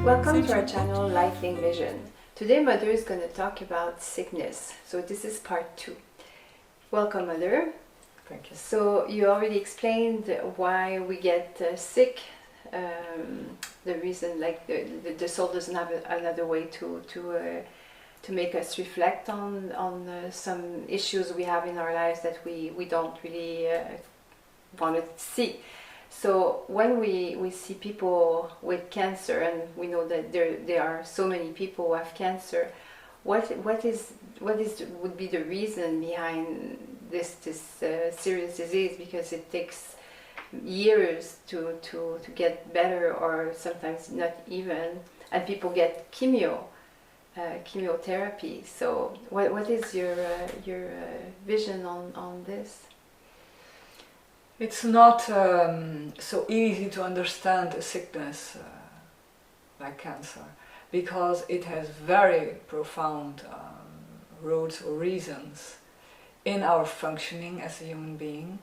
Welcome to our channel Lifelink Vision. Today Mother is going to talk about sickness. So this is part 2. Welcome Mother. Thank you. So you already explained why we get sick. The reason, like the soul doesn't have another way to make us reflect on some issues we have in our lives that we don't really want to see. So when we see people with cancer, and we know that there are so many people who have cancer, what would be the reason behind this serious disease? Because it takes years to get better, or sometimes not even, and people get chemotherapy. So what is your vision on this? It's not so easy to understand a sickness like cancer, because it has very profound roots or reasons in our functioning as a human being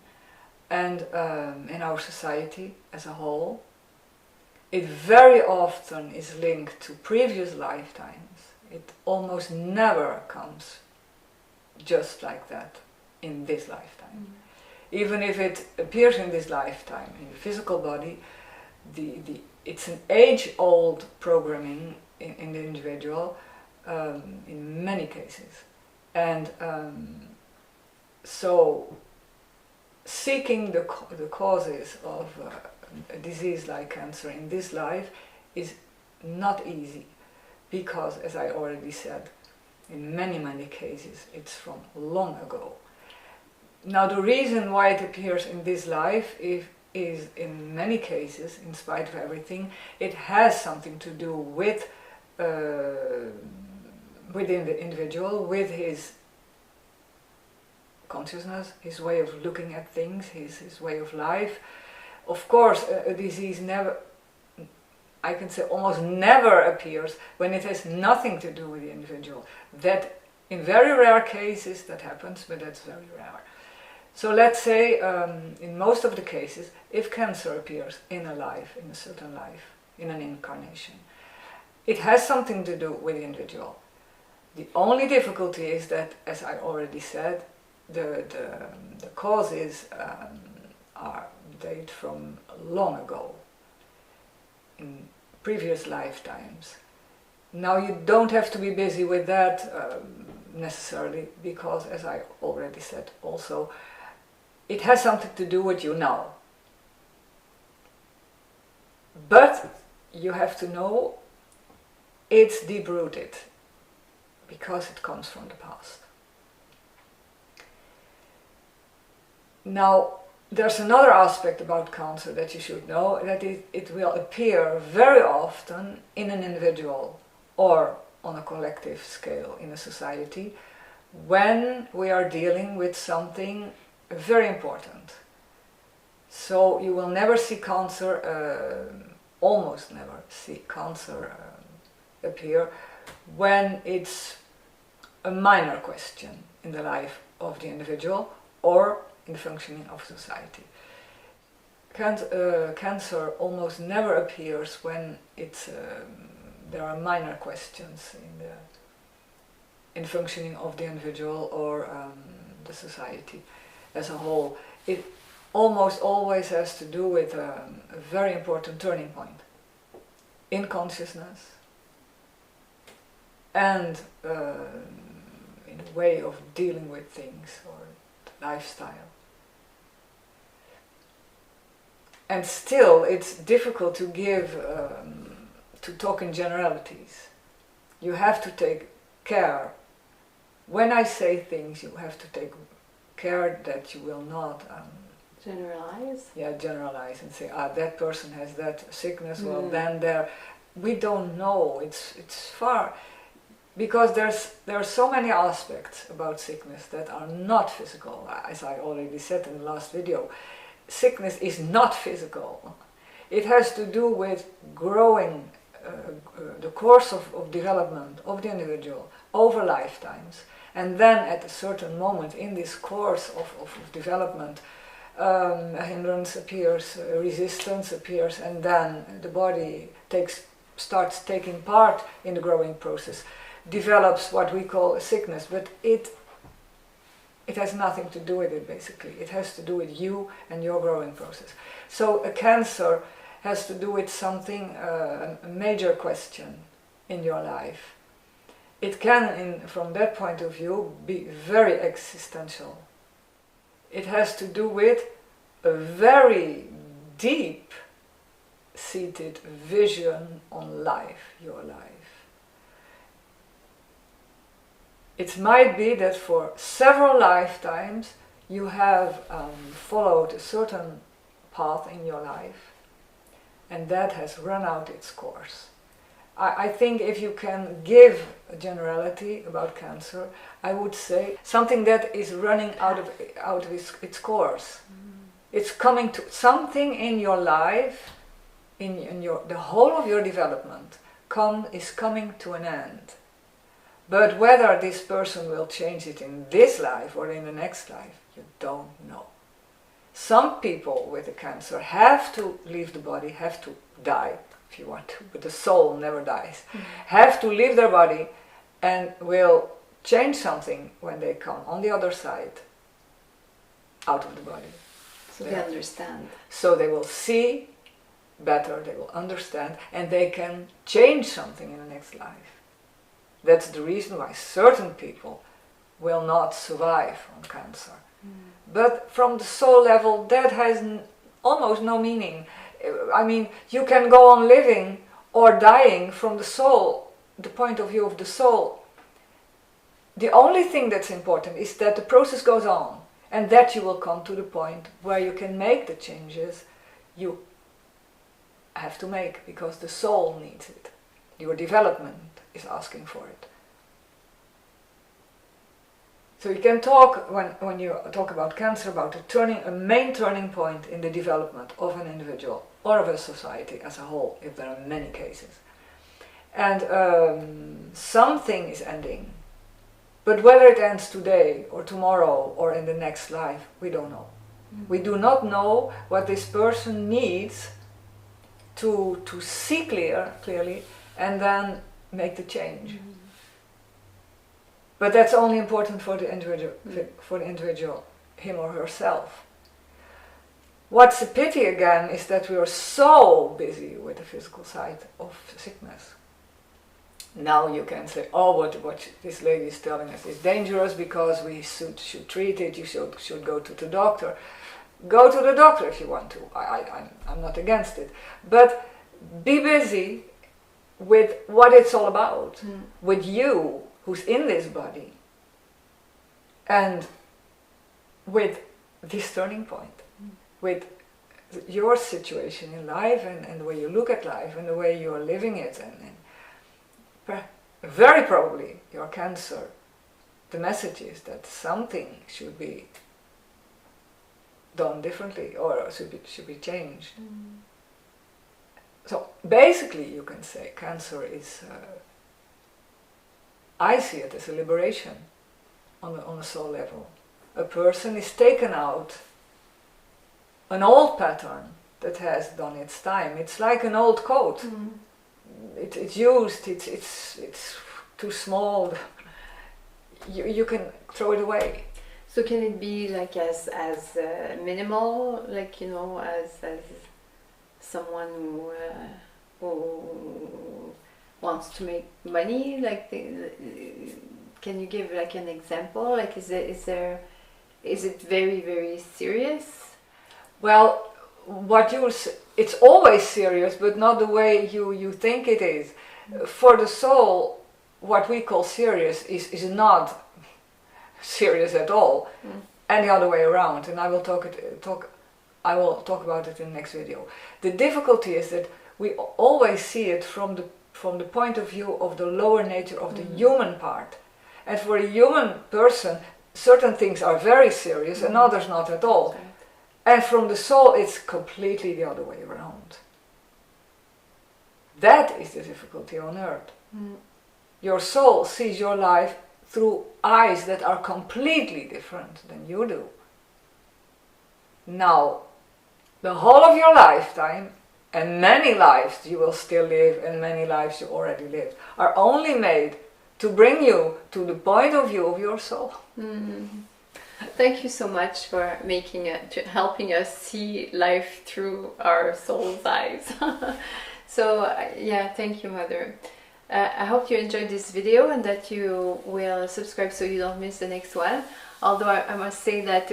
and in our society as a whole. It very often is linked to previous lifetimes. It almost never comes just like that in this lifetime. Mm-hmm. Even if it appears in this lifetime in the physical body, it's an age-old programming in the individual in many cases. And so seeking the causes of a disease like cancer in this life is not easy, because, as I already said, in many cases it's from long ago. Now, the reason why it appears in this life is in many cases, in spite of everything, it has something to do with within the individual, with his consciousness, his way of looking at things, his way of life. Of course, a disease never, I can say almost never appears when it has nothing to do with the individual. That in very rare cases that happens, but that's very rare. So let's say, in most of the cases, if cancer appears in a life, in a certain life, in an incarnation, it has something to do with the individual. The only difficulty is that, as I already said, the causes date from long ago, in previous lifetimes. Now, you don't have to be busy with that necessarily, because, as I already said also, it has something to do with you now. But you have to know it's deep-rooted, because it comes from the past. Now, there's another aspect about cancer that you should know, that it will appear very often in an individual or on a collective scale in a society when we are dealing with something very important. So you will never see cancer, almost never see cancer appear when it's a minor question in the life of the individual or in the functioning of society. Cancer almost never appears when there are minor questions in functioning of the individual or the society as a whole. It almost always has to do with a very important turning point in consciousness and in a way of dealing with things or lifestyle. And still, it's difficult to to talk in generalities. You have to take care. When I say things, you have to take care that you will not Generalize? Yeah, generalize and say, that person has that sickness, well then we don't know, it's far, because there are so many aspects about sickness that are not physical. As I already said in the last video, sickness is not physical. It has to do with growing, the course of development of the individual over lifetimes, and then at a certain moment in this course of development, a hindrance appears, a resistance appears, and then the body takes starts taking part in the growing process, develops what we call a sickness, but it has nothing to do with it, basically. It has to do with you and your growing process. So a cancer has to do with something, a major question in your life. It can, from that point of view, be very existential. It has to do with a very deep-seated vision on life, your life. It might be that for several lifetimes you have followed a certain path in your life, and that has run out its course. I think if you can give a generality about cancer, I would say something that is running out of its course. It's coming to something in your life, in the whole of your development, is coming to an end. But whether this person will change it in this life or in the next life, you don't know. Some people with a cancer have to leave the body, have to die, if you want to, but the soul never dies. Have to leave their body and will change something when they come on the other side, out of the body. So they understand. So they will see better, they will understand, and they can change something in the next life. That's the reason why certain people will not survive on cancer. But from the soul level, that has almost no meaning. I mean, you can go on living or dying from the soul, the point of view of the soul. The only thing that's important is that the process goes on, and that you will come to the point where you can make the changes you have to make, because the soul needs it. Your development is asking for it. So you can talk, when you talk about cancer, about a main turning point in the development of an individual or of a society as a whole, if there are many cases. And something is ending. But whether it ends today or tomorrow or in the next life, we don't know. We do not know what this person needs to see clearly and then make the change. But that's only important for the individual, him or herself. What's a pity again is that we are so busy with the physical side of sickness. Now you can say, oh, what this lady is telling us is dangerous because we should treat it, you should go to the doctor. Go to the doctor if you want to, I'm not against it. But be busy with what it's all about, with you who's in this body, and with this turning point, with your situation in life and the way you look at life and the way you are living it, and very probably your cancer, the message is that something should be done differently or should be changed. So basically you can say cancer is, I see it as a liberation on a soul level. A person is taken out an old pattern that has done its time. It's like an old coat. It's used, it's too small. You can throw it away. So can it be like as minimal, like, you know, as someone who wants to make money, like can you give like an example? Like is it very, very serious? Well, it's always serious, but not the way you think it is. For the soul, what we call serious is not serious at all, and the other way around. And I will talk about it in the next video. The difficulty is that we always see it from the point of view of the lower nature of the human part. And for a human person, certain things are very serious and others not at all. Right. And from the soul, it's completely the other way around. That is the difficulty on earth. Your soul sees your life through eyes that are completely different than you do. Now, the whole of your lifetime, and many lives you will still live and many lives you already lived are only made to bring you to the point of view of your soul. Thank you so much for helping us see life through our soul's eyes. So yeah, thank you, Mother. I hope you enjoyed this video and that you will subscribe so you don't miss the next one. Although I must say that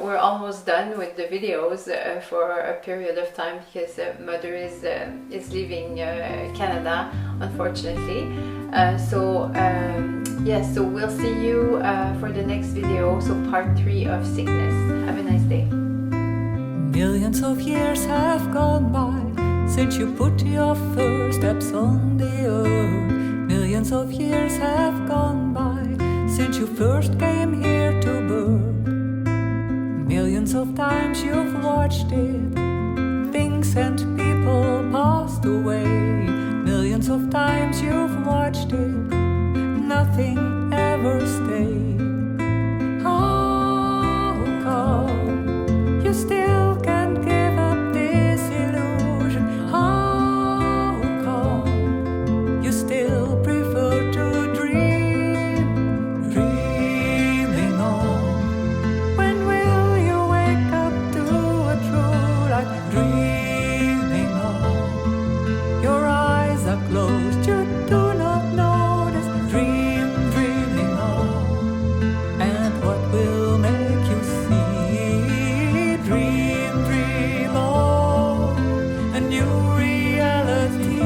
we're almost done with the videos for a period of time, because Mother is leaving Canada, unfortunately. So we'll see you for the next video, so part 3 of sickness. Have a nice day. Millions of years have gone by since you put your first steps on the earth. Millions of years have gone by since you first came here to birth. Millions of times you've watched it, things and people passed away. Millions of times you've watched it, nothing ever stayed. How come you still can't give up this illusion? How come you still prefer to dream, dreaming on? When will you wake up to a true life? Dreaming on. Your eyes are closed, you do not notice. Dreaming on. And what will make you see? Dream on. A new reality.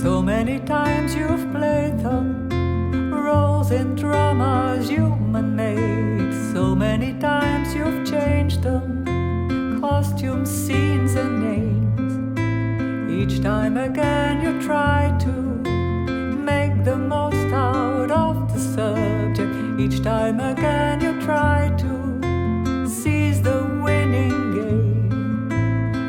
So many times you've played them, roles in dramas human-made. So many times you've changed them, costumes, scenes and names. Each time again you try to make the most out of the subject. Each time again you try to seize the winning game.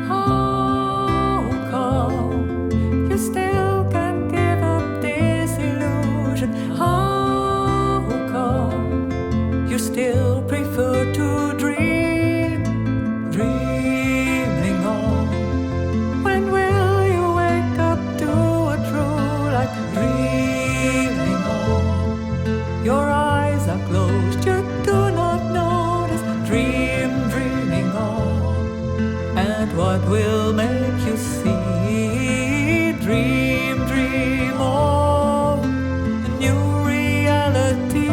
How come you still can't give up this illusion? How come you still prefer to dream, dreaming on? When will you wake up to a true life? Dreaming on. Your eyes are closed, you do not notice. Dreaming on. And what will make you see? Dream on. A new reality.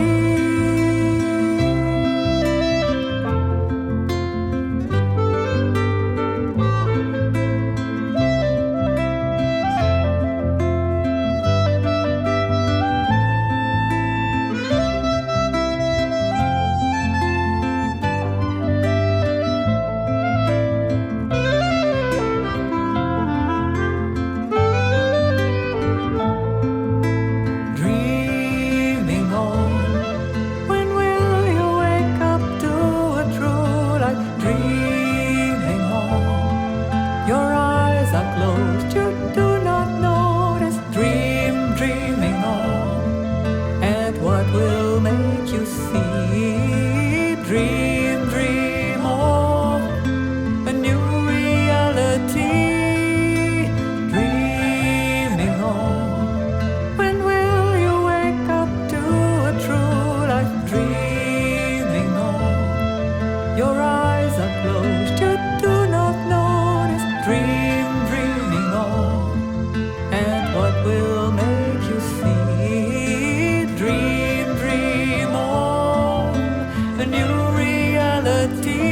Dreaming on. When will you wake up to a true life? Dreaming on. Your eyes are closed, you do not notice. Dreaming on. And what will make you see? Dream on. A new reality. Dreaming on. When will you wake up to a true life? Dreaming on. Your eyes are closed, you do not notice. Dreaming on. And what will make you see? Dream on. A new reality.